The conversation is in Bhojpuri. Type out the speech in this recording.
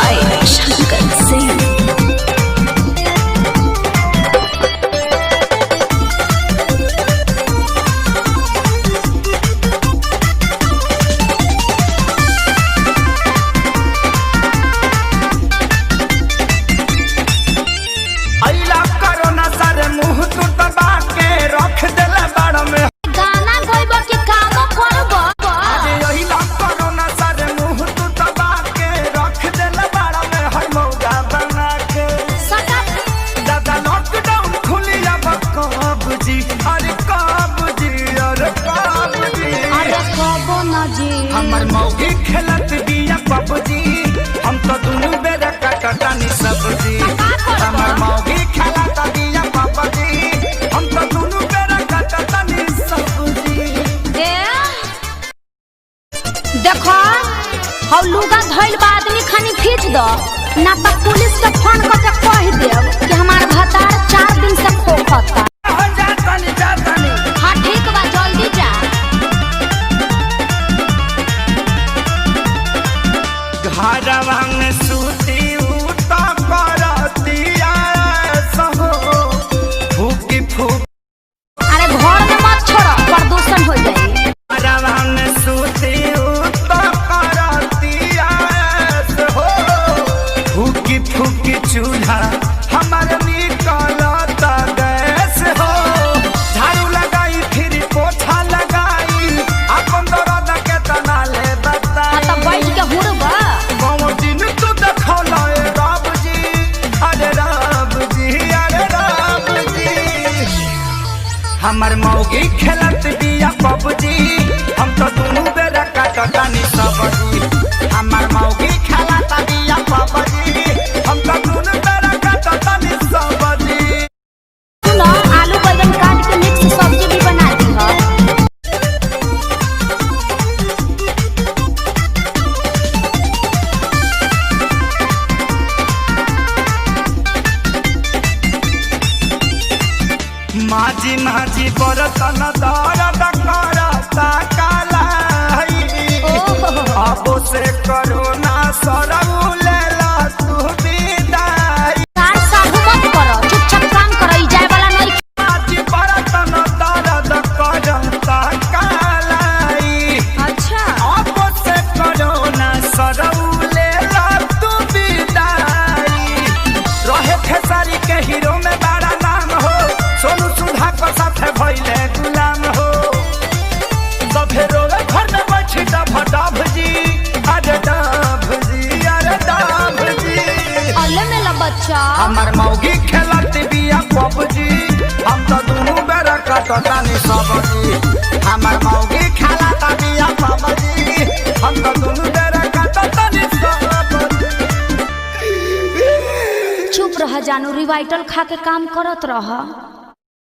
by Shankar Singh. हमर मौगी खेलत बिया पबजी हम तो दुनु बेरा कटटानी सब्जी। हमर मौगी खेलत बिया पबजी हम तो दुनु बेरा कटटानी सब्जी। देखो हौ लुगा धइल बा आदमी खानी खींच दो ना तो पुलिस के फोन करके कह देब कि हमार भतार 4 दिन से खोखता। जातानी हां ठीक बा जल्दी जा। घरवा में सूती उता करतिया सहो फूकी फूक। अरे घर में मत छोड़ो प्रदूषण हो जाई। घरवा में सूती उता करतिया सहो फूकी फूकी चूल्हा हमार निकलता गैस हो। झाड़ू लगाई फिर पोछा लगाई अपन दर्द के तना ले बता। तो बैठ के हुड़बा हमर मौगी खेलत बिया पबजी हम तो दुनु बेरा कटटानी सब्जी। हमर मौगी खेलत बिया पबजी हम तो दुनु बेरा कटटानी सब्जी। सुनो आलू बैंगन काट के मिक्स सब्जी भी बना दी हो। माझी माझी बरतन दर्द करता कालाई अब से करोना सरऊ लेला तू विदाई। सार साहू मत करो चुपचाप काम करो जाए वाला नहीं। माझी बरतन दर्द करता कालाई अच्छा अब से करोना सरऊ लेला तू विदाई। रहे खेसारी के हीरो में बड़ा नाम हो सोनू सुधा को साथे भइले गुलाम हो। सभे रोवे घर में बैठी डभ जी अरे डभ जी अरे डभ जी। अल्ले मेला बच्चा हमर मौगी खेलत बिया पबजी हम तो दुनु बेरा कटटानी सब्जी। हमर मौगी खेलत बिया पबजी हम तो दुनु बेरा कटटानी सब्जी। चुप रह जानू रिवाइटल खा के काम करत रह।